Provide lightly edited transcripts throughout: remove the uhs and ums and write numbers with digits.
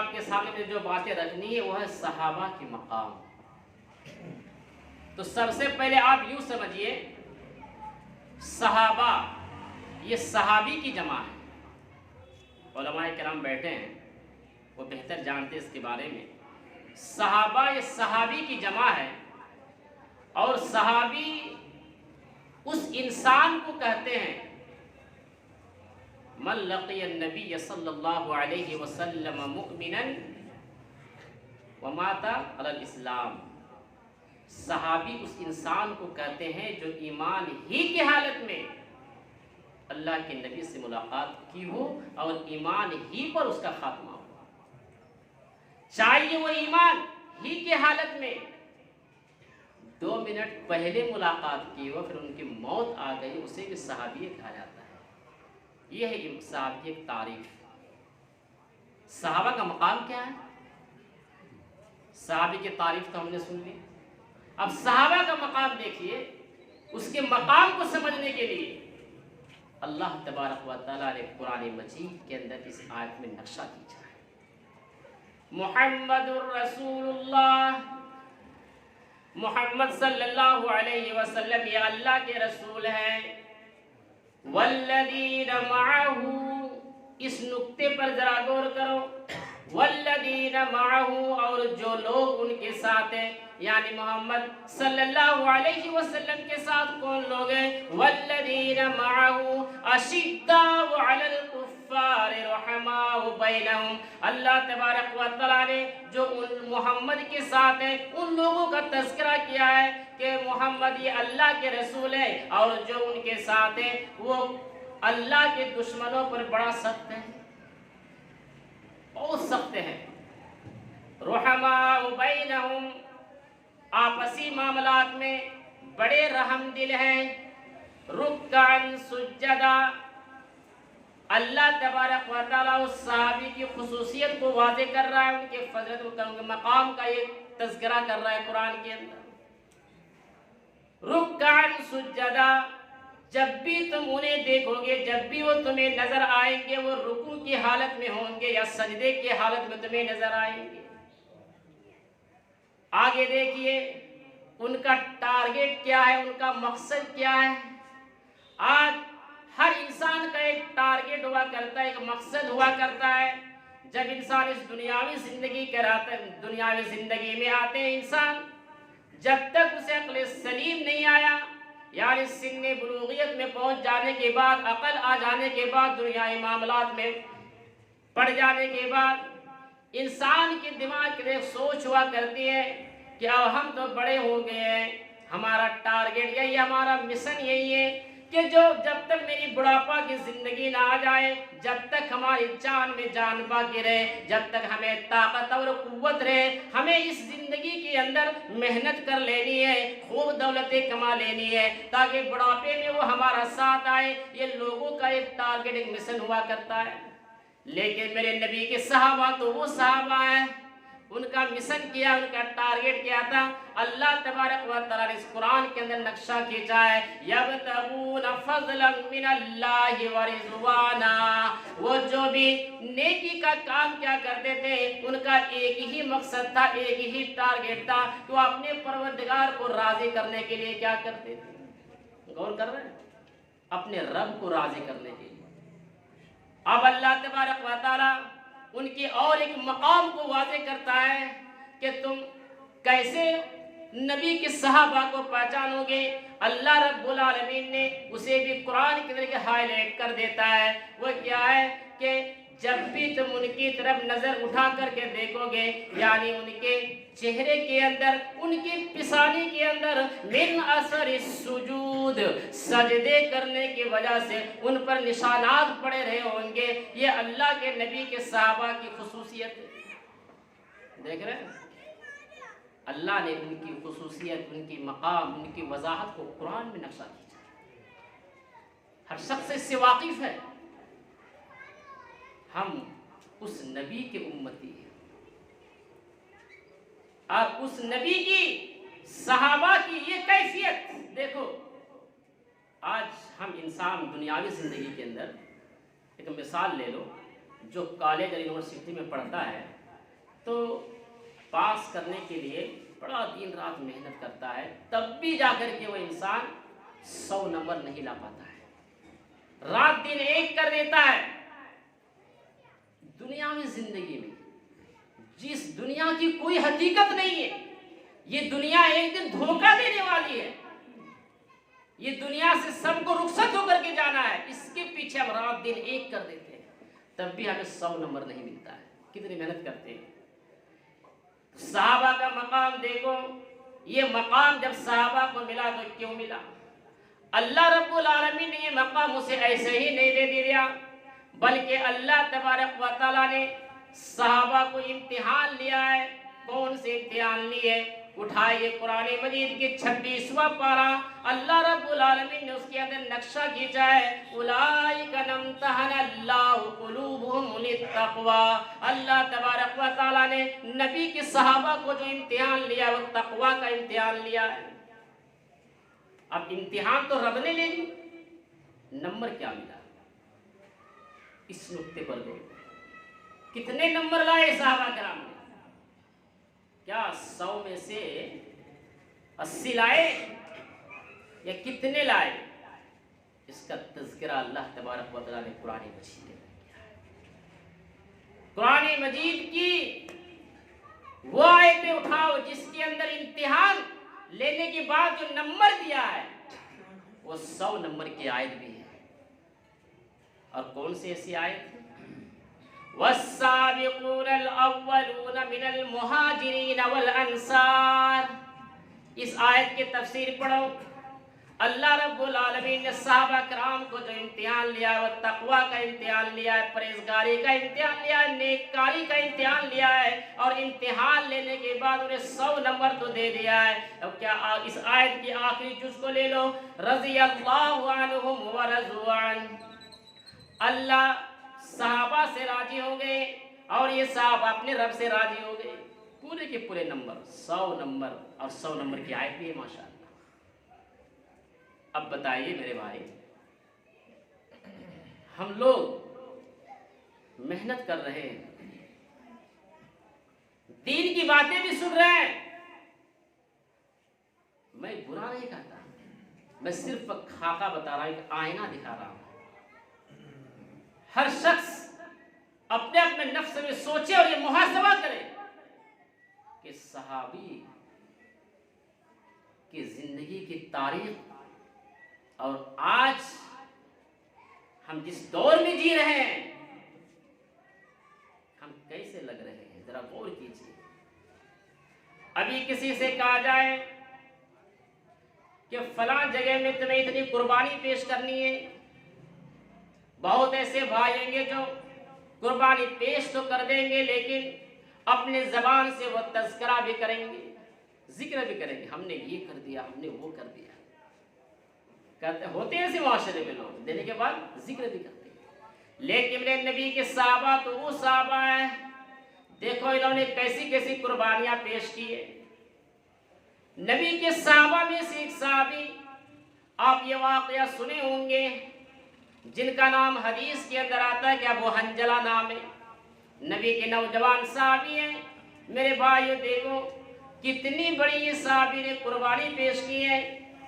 آپ کے سامنے جو باتیں رکھنی ہے وہ ہے صحابہ کی مقام۔ تو سب سے پہلے آپ یوں سمجھیے، صحابہ یہ صحابی کی جمع ہے۔ علماء کرام بیٹھے ہیں، وہ بہتر جانتے اس کے بارے میں۔ صحابہ یہ صحابی کی جمع ہے، اور صحابی اس انسان کو کہتے ہیں من لقی النبی صلی اللہ علیہ وسلم مؤمنا ومات علی الاسلام۔ صحابی اس انسان کو کہتے ہیں جو ایمان ہی کی حالت میں اللہ کے نبی سے ملاقات کی ہو اور ایمان ہی پر اس کا خاتمہ ہو۔ چاہیے وہ ایمان ہی کی حالت میں 2 منٹ پہلے ملاقات کی ہو، پھر ان کی موت آ گئی، اسے بھی صحابی کہا جاتا ہے۔ یہ ہے صحابہ کی ایک تعریف۔ صحابہ کا مقام کیا ہے؟ صحابی کی تعریف تو ہم نے سن لی، اب صحابہ کا مقام دیکھیے۔ اس کے مقام کو سمجھنے کے لیے اللہ تبارک و تعالیٰ نے قرآن مجید کے اندر اس آیت میں نقشہ کھینچا ہے۔ محمد الرسول اللہ، محمد صلی اللہ علیہ وسلم یہ اللہ کے رسول ہیں۔ والذین معہ، اس نقطے پر ذرا غور کرو، والذین معہ، اور جو لوگ ان کے ساتھ ہیں، یعنی محمد صلی اللہ علیہ وسلم کے ساتھ کون لوگ ہیں؟ والذین معہ اشداء علی الکفار رحماء بینہم۔ اللہ تبارک و تعالیٰ نے جو ان محمد کے ساتھ ہیں ان لوگوں کا تذکرہ کیا ہے کہ محمد یہ اللہ کے رسول ہے، اور جو ان کے ساتھ ہیں وہ اللہ کے دشمنوں پر بڑا سخت ہے، بہت سخت ہے۔ رحماء بینہم، آپسی معاملات میں بڑے رحم دل ہیں۔ رکعن سجدہ، اللہ تبارک و تعالیٰ اس صحابی کی خصوصیت کو واضح کر رہا ہے، ان کے فضیلت و مقام کا ایک تذکرہ کر رہا ہے قرآن کے اندر۔ رکعن سجدہ، جب بھی تم انہیں دیکھو گے، جب بھی وہ تمہیں نظر آئیں گے، وہ رکوع کی حالت میں ہوں گے یا سجدے کی حالت میں تمہیں نظر آئیں گے۔ آگے دیکھیے ان کا ٹارگٹ کیا ہے، ان کا مقصد کیا ہے۔ آج ہر انسان کا ایک ٹارگٹ ہوا کرتا ہے، ایک مقصد ہوا کرتا ہے۔ جب انسان اس دنیاوی زندگی میں آتے ہیں، انسان جب تک اسے عقل سلیم نہیں آیا، یعنی سن بلوغیت میں پہنچ جانے کے بعد، عقل آ جانے کے بعد، دنیائی معاملات میں پڑ جانے کے بعد، انسان کے دماغ کی ایک سوچ ہوا کرتی ہے کہ اب ہم تو بڑے ہو گئے ہیں، ہمارا ٹارگٹ یہی، ہمارا مشن یہی ہے کہ جب تک میری بڑھاپا کی زندگی نہ آ جائے، جب تک ہماری جان میں جان باقی رہے، جب تک ہمیں طاقت اور قوت رہے، ہمیں اس زندگی کے اندر محنت کر لینی ہے، خوب دولتیں کما لینی ہے، تاکہ بڑھاپے میں وہ ہمارا ساتھ آئے۔ یہ لوگوں کا ایک ٹارگٹ، ایک مشن ہوا کرتا ہے۔ لیکن میرے نبی کے صحابہ تو وہ صحابہ ہیں، ان کا مشن کیا، ان کا ٹارگٹ کیا تھا؟ اللہ تبارک و تعالیٰ نے اس قرآن کے اندر نقشہ کھینچا ہے، یبتغون فضلا من اللہ ورضوانا۔ وہ جو بھی نیکی کا کام کیا کرتے تھے، ان کا ایک ہی مقصد تھا، ایک ہی ٹارگٹ تھا کہ وہ اپنے پروردگار کو راضی کرنے کے لیے کیا کرتے تھے؟ غور کر رہے ہیں؟ اپنے رب کو راضی کرنے کے لیے۔ اب اللہ تبارک و تعالیٰ ان کی اور ایک مقام کو واضح کرتا ہے کہ تم کیسے نبی کے صحابہ کو پہچانو گے۔ اللہ رب العالمین نے اسے بھی قرآن کے ذریعے ہائی لائٹ کر دیتا ہے۔ وہ کیا ہے کہ جب بھی تم ان کی طرف نظر اٹھا کر کے دیکھو گے، یعنی ان کے چہرے کے اندر، ان کی پیشانی کے اندر، من اثر السجود، سجدے کرنے کی وجہ سے ان پر نشانات پڑے رہے ہوں گے۔ یہ اللہ کے نبی کے صحابہ کی خصوصیت ہے۔ دیکھ رہے ہیں؟ اللہ نے ان کی خصوصیت، ان کی مقام، ان کی وضاحت کو قرآن میں نقشہ کیا۔ ہر شخص اس سے واقف ہے۔ ہم اس نبی کے امتی ہیں، اور اس نبی کی، صحابہ کی یہ کیفیت دیکھو۔ آج ہم انسان دنیاوی زندگی کے اندر ایک مثال لے لو، جو کالج اور یونیورسٹی میں پڑھتا ہے، پاس کرنے کے لیے بڑا دن رات محنت کرتا ہے، تب بھی جا کر کے وہ انسان 100 نمبر نہیں لا پاتا ہے، رات دن ایک کر دیتا ہے۔ دنیا میں زندگی میں جس دنیا کی کوئی حقیقت نہیں ہے، یہ دنیا ایک دن دھوکہ دینے والی ہے، یہ دنیا سے سب کو رخصت ہو کر کے جانا ہے، اس کے پیچھے ہم رات دن ایک کر دیتے ہیں، تب بھی ہمیں 100 نمبر نہیں ملتا ہے۔ کتنی محنت کرتے ہیں۔ صحابہ کا مقام دیکھو، یہ مقام جب صحابہ کو ملا تو کیوں ملا؟ اللہ رب العالمین نے یہ مقام اسے ایسے ہی نہیں دے دیا، بلکہ اللہ تبارک و تعالیٰ نے صحابہ کو امتحان لیا ہے۔ کون سے امتحان لیے؟ اٹھائیے قرآن مجید کے 26واں پارہ، اللہ رب العالمین نے اس کے اندر نقشہ کھینچا ہے، اولئک نمتحن اللہ قلوبہم للتقوی۔ اللہ تبارک و تعالیٰ نے نبی کے صحابہ کو جو امتحان لیا وہ تقوی کا امتحان لیا ہے۔ اب امتحان تو رب نے لے لی، نمبر کیا ملا؟ اس نقطے پر دو، کتنے نمبر لائے صحابہ کرام نے؟ کیا 100 میں سے 80 لائے یا کتنے لائے؟ اس کا تذکرہ اللہ تبارک و تعالیٰ نے قرآن مجید میں کیا ہے۔ قرآن مجید کی وہ آیتیں اٹھاؤ جس کے اندر امتحان لینے کے بعد جو نمبر دیا ہے وہ 100 نمبر کی آیت بھی ہے۔ اور کون سی ایسی آیت؟ والسابقون الاولون من المہاجرین والانصار۔ اس آیت کی تفسیر پڑھو۔ اللہ رب العالمین نے صحابہ کرام کو جو امتحان لیا ہے وہ تقوی کا امتحان لیا ہے، پرہیزگاری کا امتحان لیا ہے، نیککاری کا امتحان لیا ہے، اور امتحان لینے کے بعد انہیں 100 نمبر تو دے دیا ہے۔ اب کیا اس آیت کی آخری جز کو لے لو، رضی اللہ عنہم ورضوا عنہ، اللہ صحابہ سے راضی ہو گئے اور یہ صحابہ اپنے رب سے راضی ہو گئے۔ پورے کے پورے نمبر 100 نمبر، اور 100 نمبر کی آیت بھی ہے ماشاءاللہ۔ اب بتائیے میرے بھائی، ہم لوگ محنت کر رہے ہیں، دین کی باتیں بھی سن رہے ہیں، میں برا نہیں کہتا، میں صرف خاکہ بتا رہا ہوں، ایک آئینہ دکھا رہا ہوں۔ ہر شخص اپنے اپنے نفس میں سوچے اور یہ محاسبہ کرے کہ صحابی کی زندگی کی تاریخ اور آج ہم جس دور میں جی رہے ہیں ہم کیسے لگ رہے ہیں، ذرا غور کیجیے۔ ابھی کسی سے کہا جائے کہ فلاں جگہ میں تمہیں اتنی قربانی پیش کرنی ہے، بہت ایسے بھائی ہیں گے جو قربانی پیش تو کر دیں گے لیکن اپنے زبان سے وہ تذکرہ بھی کریں گے، ذکر بھی کریں گے، ہم نے یہ کر دیا، ہم نے وہ کر دیا، کہتے ہوتے ہیں ایسے معاشرے میں لوگ، دینے کے بعد ذکر بھی کرتے ہیں۔ لیکن میرے نبی کے صحابہ تو وہ صحابہ ہیں، دیکھو انہوں نے کیسی کیسی قربانیاں پیش کی ہے۔ نبی کے صحابہ میں سے ایک صحابی، آپ یہ واقعہ سنے ہوں گے، جن کا نام حدیث کے اندر آتا ہے کہ ابو حنجلہ نام ہے، نبی کے نوجوان صحابی ہیں۔ میرے بھائیو دیکھو کتنی بڑی یہ صحابی نے قربانی پیش کی ہے۔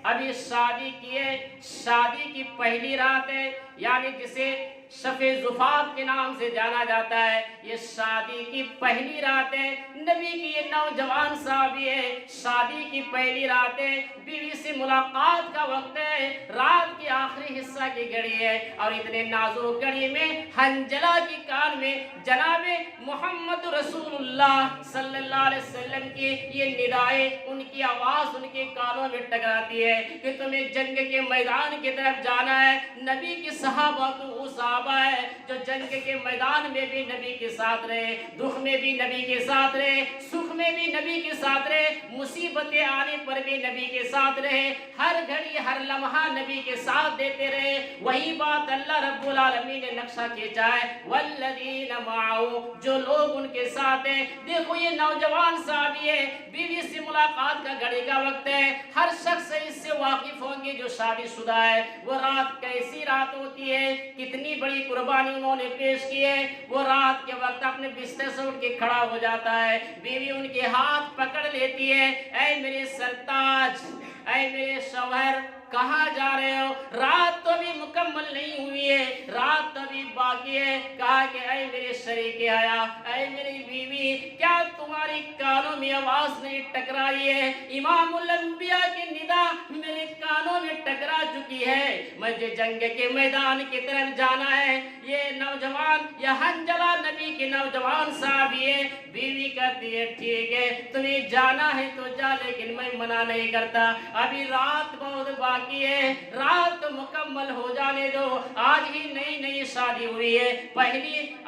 ابھی شادی کی ہے، شادی کی پہلی رات ہے، یعنی جسے شب زفاف کے نام سے جانا جاتا ہے، یہ شادی کی پہلی رات ہے۔ نبی کی یہ نوجوان صحابی ہے، شادی کی پہلی رات ہے، بیوی سے ملاقات کا وقت ہے، رات کی آخری حصہ کی گھڑی ہے، اور اتنے نازک گھڑی میں حنجلہ کی کان میں جناب محمد رسول اللہ صلی اللہ علیہ وسلم کی یہ ندائیں، ان کی آواز ان کے کانوں میں ٹکراتی ہے کہ تمہیں جنگ کے میدان کی طرف جانا ہے۔ نبی کی صحابہ تو وہ صحابہ ہے جو جنگ کے میدان میں بھی نبی کے ساتھ رہے، دکھ میں بھی نبی کے ساتھ رہے، سکھ میں بھی نبی کے ساتھ رہے، مصیبتیں آنے پر بھی نبی کے ساتھ رہے، ہر گھڑی ہر لمحہ نبی کے ساتھ دیتے رہے۔ وہی بات اللہ رب العالمین نے نقشہ کھینچا ہے، والذین معه، جو لوگ ان کے ساتھ ہیں۔ دیکھو یہ نوجوان صحابی ہے، بیوی سے ملاقات کا گھڑی کا وقت ہے، ہر شخص اس سے واقف ہوں گے جو شادی شدہ ہے، وہ رات کیسی رات ہوتی ہے، کتنی بڑی قربانی انہوں نے پیش کی ہے۔ وہ رات کے وقت اپنے بستر سے اٹھ کے کھڑا ہو جاتا ہے، بیوی ان ان کے ہاتھ پکڑ لیتی ہے، اے میرے سرتاج، اے میرے شوہر، کہاں جا رہے ہو؟ رات تو ابھی مکمل نہیں ہوئی ہے، رات تو ابھی باقی ہے۔ کہا کہ اے میرے شریک حیا، اے میری بیوی، کیا تمہاری کانوں میں آواز نہیں ٹکرائی ہے؟ امام الانبیاء کی ندا میرے کانوں میں ٹکرا چکی ہے، مجھے جنگ کے میدان کی طرف جانا ہے۔ یہ نوجوان، یہ حنظلہ نبی کے نوجوان صحابی ہے۔ بیوی کہتی ہے ٹھیک ہے، تمہیں جانا ہے تو جا، لیکن میں منع نہیں کرتا، ابھی رات بہت باقی ہے، رات مکمل ہو جانے دو۔ آج ہی نئی نئی شادی ہوئی ہے،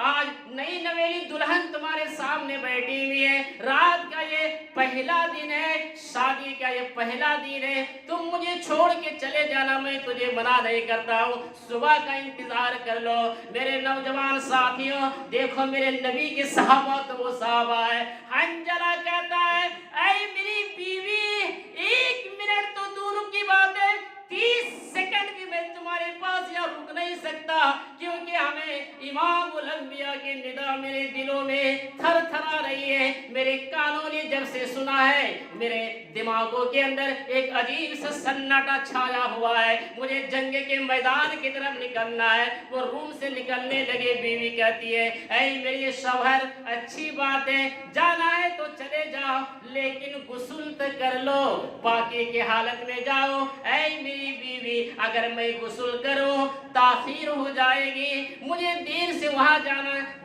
آج نئی نویلی دلہن تمہارے سامنے بیٹھی ہوئی ہے، رات کا یہ پہلا دن ہے، شادی کا یہ پہلا دن ہے، تم مجھے چھوڑ کے چلے جانا، میں تجھے منع نہیں کرتا ہوں، صبح کا انتظار کر لو۔ میرے نوجوان ساتھیوں، دیکھو میرے نبی کے صحابہ تو وہ صحابہ ہے۔ حنظلہ کہتا ہے اے میری بیوی، 1 منٹ تو دور کی بات ہے، 30 سیکنڈ بھی میں تمہارے پاس یا رک نہیں سکتا، کیونکہ ہمیں امام الانبیاء کی ندا میرے دلوں میں تھر تھرا رہی ہے۔ میرے کانوں نے جب سے سنا ہے، میرے دماغوں کے اندر ایک عجیب سا سناٹا چھایا ہوا ہے، مجھے جنگ کے میدان کی طرف نکلنا ہے۔ وہ روم سے نکلنے لگے، بیوی کہتی ہے اے میرے شوہر، اچھی بات ہے، جانا ہے تو چلے جاؤ، لیکن غسل تو کر لو، پاکی کی حالت میں جاؤ۔ اے میری بیوی، اگر میں غسل کروں تاخیر ہو جائے گی، مجھے دیر سے وہاں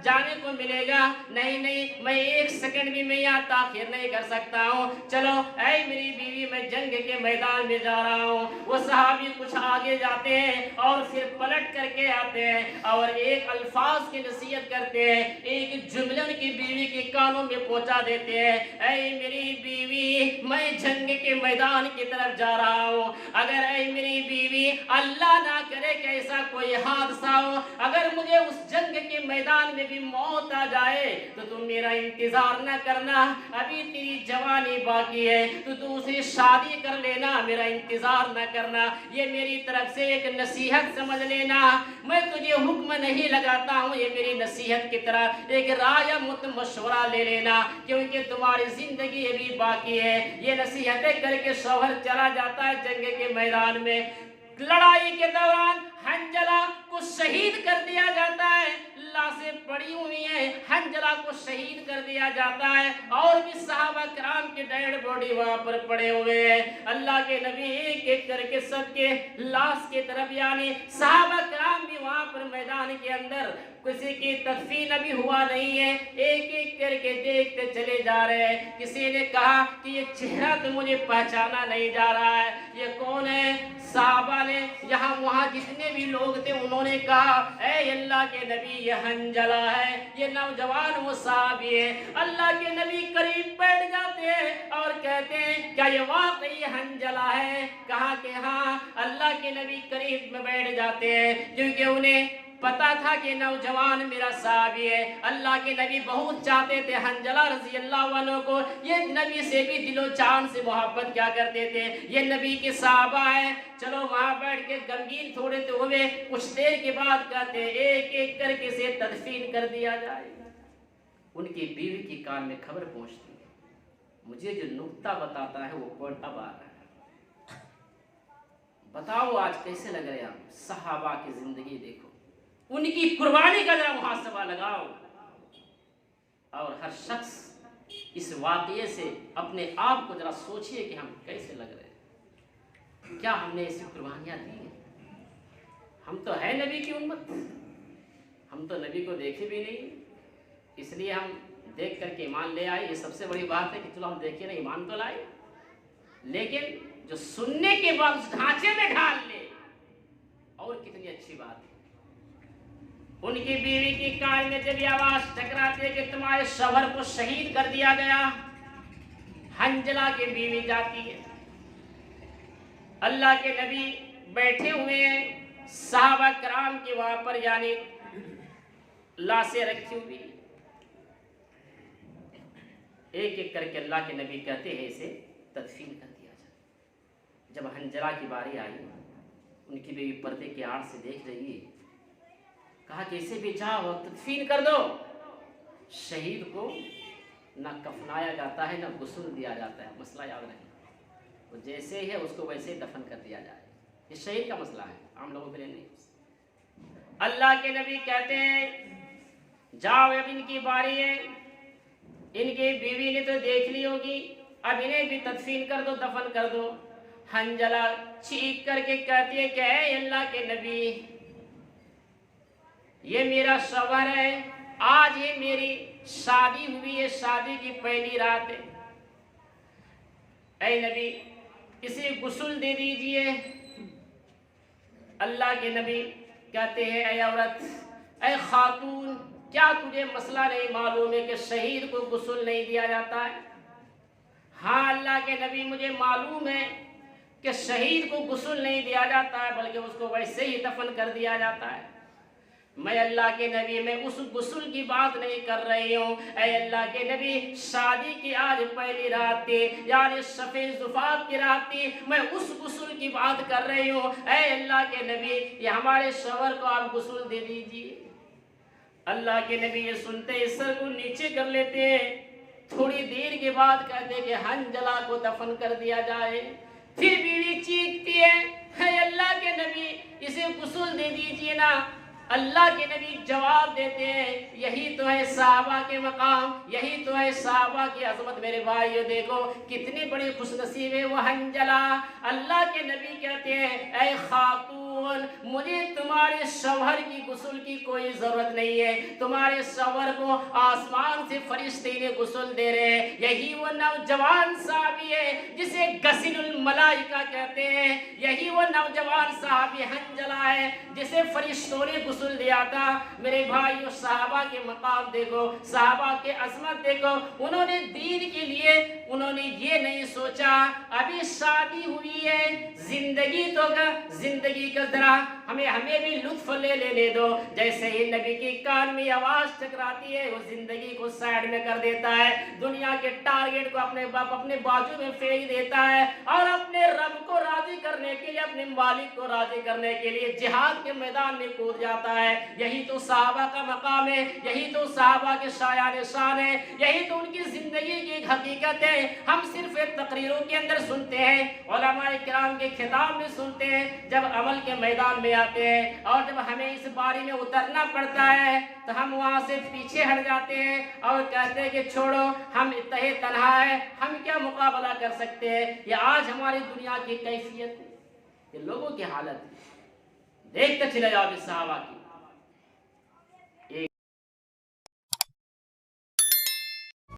جانے کو ملے گا، نہیں میں 1 سیکنڈ بھی میں یہاں تاخیر نہیں کر سکتا ہوں، چلو اے میری بیوی، میں جنگ کے میدان میں جا رہا ہوں۔ وہ صحابی کچھ آگے جاتے ہیں اور پھر پلٹ کر کے آتے ہیں اور ایک الفاظ کی نصیحت کرتے ہیں، ایک جملے ان کی بیوی کے کانوں میں پہنچا دیتے ہیں، اے میری بیوی، میں جنگ کے میدان کی طرف جا رہا ہوں، اگر اے میری بیوی اللہ نہ کرے کہ ایسا کوئی حادثہ ہو، اگر مجھے اس جنگ کے میدان میں بھی موت آ جائے تو تم میرا انتظار نہ کرنا، ابھی تیری جوانی باقی ہے، تو دوسری شادی کر لینا، میرا انتظار نہ کرنا، یہ میری طرف سے ایک نصیحت سمجھ لینا، میں تجھے حکم نہیں لگاتا ہوں، یہ میری نصیحت کی طرح ایک رائے مشورہ لے لینا، کیونکہ تمہاری زندگی ابھی باقی ہے۔ یہ نصیحتیں کر کے شوہر چلا جاتا ہے جنگ کے میدان میں۔ لڑائی کے دوران حنظلہ کو شہید کر دیا جاتا ہے، لاشیں پڑی ہوئی ہیں، حنظلہ کو شہید کر دیا جاتا ہے، اور بھی صحابہ کرام کی ڈیڈ باڈی وہاں پر پڑے ہوئے ہیں۔ اللہ کے نبی ایک ایک کر کے سب کے لاش کی طرف، یعنی صحابہ کرام بھی وہاں پر میدان کے اندر، کسی کی تدفین ابھی ہوا نہیں ہے، ایک ایک کر کے دیکھتے چلے جا رہے ہیں۔ کسی نے کہا کہ یہ چہرہ تو مجھے پہچانا نہیں جا رہا ہے، یہ کون ہے؟ صحابہ نے، یہاں وہاں جتنے بھی لوگ تھے، انہوں نے کہا اے اللہ کے نبی، یہ حنظلہ ہے، یہ نوجوان وہ صحابی ہے۔ اللہ کے نبی قریب بیٹھ جاتے ہیں اور کہتے ہیں کیا یہ واقعی حنظلہ ہے؟ کہا کہ ہاں۔ اللہ کے نبی قریب میں بیٹھ جاتے ہیں، کیونکہ انہیں پتا تھا کہ نوجوان میرا صحابی ہے۔ اللہ کے نبی بہت چاہتے تھے حنظلہ رضی اللہ عنہ کو، یہ نبی سے بھی دل و جان سے محبت کیا کرتے تھے، یہ نبی کے صحابہ ہیں۔ چلو وہاں بیٹھ کے غمگین تھوڑے تو ہوئے، کچھ دیر کے بعد کہتے ہیں ایک ایک کر کے سے تدفین کر دیا جائے۔ ان کی بیوی کی کان میں خبر پہنچتی ہے، مجھے جو نکتہ بتاتا ہے وہ کون اب آ رہا ہے، بتاؤ آج کیسے لگ رہے آپ؟ صحابہ کی زندگی دیکھو، ان کی قربانی کا ذرا محاسبہ لگاؤ، اور ہر شخص اس واقعے سے اپنے آپ کو ذرا سوچئے کہ ہم کیسے لگ رہے ہیں، کیا ہم نے ایسی قربانیاں دی ہیں؟ ہم تو ہے نبی کی امت، ہم تو نبی کو دیکھے بھی نہیں، اس لیے ہم دیکھ کر کے ایمان لے آئے، یہ سب سے بڑی بات ہے کہ چلو ہم دیکھے نہیں ایمان تو لائے، لیکن جو سننے کے بعد اس ڈھانچے میں ڈھال لے، اور کتنی اچھی بات ہے۔ ان کی بیوی کی کان میں جب یہ آواز ٹکراتی ہے کہ تمہارے شوہر کو شہید کر دیا گیا، حنظلہ کی بیوی جاتی ہے، اللہ کے نبی بیٹھے ہوئے ہیں، صحابہ کرام کی وہاں پر یعنی لاشیں رکھی ہوئی، ایک ایک کر کے اللہ کے نبی کہتے ہیں اسے تدفین کر دیا جائے۔ جب حنظلہ کی باری آئی، ان کی بیوی پردے کی آڑ سے دیکھ رہی ہے، کہا کہ اسے بھی جاؤ تدفین کر دو، شہید کو نہ کفنایا جاتا ہے نہ غسل دیا جاتا ہے. مسئلہ یاد رکھیں, وہ جیسے ہی ہے اس کو ویسے ہی دفن کر دیا جائے. یہ شہید کا مسئلہ ہے, عام لوگوں کے لیے نہیں. اللہ کے نبی کہتے ہیں جاؤ اب ان کی باری ہے, ان کی بیوی نے تو دیکھ لی ہوگی, اب انہیں بھی تدفین کر دو, دفن کر دو. حنجلہ چیخ کر کے کہتی ہے کہ اے اللہ کے نبی, یہ میرا شوہر ہے, آج یہ میری شادی ہوئی ہے, شادی کی پہلی رات ہے, اے نبی اسے غسل دے دیجئے. اللہ کے نبی کہتے ہیں اے عورت, اے خاتون, کیا تجھے مسئلہ نہیں معلوم ہے کہ شہید کو غسل نہیں دیا جاتا ہے؟ ہاں اللہ کے نبی مجھے معلوم ہے کہ شہید کو غسل نہیں دیا جاتا ہے بلکہ اس کو ویسے ہی دفن کر دیا جاتا ہے. میں اللہ کے نبی میں اس غسل کی بات نہیں کر رہی ہوں. اے اللہ کے نبی شادی کی آج پہلی رات تھی, یعنی شب زفاف کی رات تھی, میں اس غسل کی بات کر رہی ہوں. اے اللہ کے نبی یہ ہمارے شوہر کو آپ غسل دے دیجیے. اللہ کے نبی یہ سنتے اس سر کو نیچے کر لیتے ہیں. تھوڑی دیر کے بعد کہتے کہ حنجلہ کو دفن کر دیا جائے. پھر بیوی چیختی ہے اے اللہ کے نبی اسے غسل دے دیجیے نا. اللہ کے نبی جواب دیتے ہیں یہی تو ہے صحابہ کے مقام, یہی تو ہے صحابہ کی عظمت. میرے بھائیو دیکھو کتنی بڑی خوش نصیب ہے وہ حنجلہ. اللہ کے نبی کہتے ہیں اے خاتون, مجھے تمہارے شوہر کی غسل کی کوئی ضرورت نہیں ہے, تمہارے شوہر کو آسمان سے فرشتے نے غسل دے رہے ہیں. یہی وہ نوجوان صحابی ہے جسے غسل الملائکہ کہتے ہیں, یہی وہ نوجوان صحابی حنجلہ ہے جسے فرشتوں نے غسل دیا تھا. میرے بھائیو صحابہ کے مقام دیکھو, صحابہ کے عظمت دیکھو. انہوں نے دین کے لیے انہوں نے یہ نہیں سوچا ابھی شادی ہوئی ہے, زندگی کا ذرا ہمیں بھی لطف لے لینے دو. جیسے ہی نبی کی کان میں آواز ٹکراتی ہے وہ زندگی کو سائڈ میں کر دیتا ہے, دنیا کے ٹارگیٹ کو اپنے بازو میں پھینک دیتا ہے اور اپنے رب کو راضی کرنے کے لیے, اپنے مالک کو راضی کرنے کے لیے جہاد کے میدان میں کود جاتا ہے. یہی تو صحابہ کا مقام ہے, یہی تو صحابہ کے شایان شان ہے, یہی تو ان کی زندگی کی ایک حقیقت ہے. ہم صرف تقریروں کے اندر سنتے ہیں, علماء کرام کے خطاب میں سنتے ہیں, جب عمل کے میدان میں آتے ہیں اور جب ہمیں اس باری میں اترنا پڑتا ہے تو ہم وہاں سے پیچھے ہٹ جاتے ہیں اور کہتے ہیں کہ چھوڑو ہم تہے تنہا ہے, ہم کیا مقابلہ کر سکتے ہیں. یہ آج ہماری دنیا کی کیفیت ہے, یہ لوگوں کی حالت ہے. دیکھتے چلے جاؤ صحابہ کی,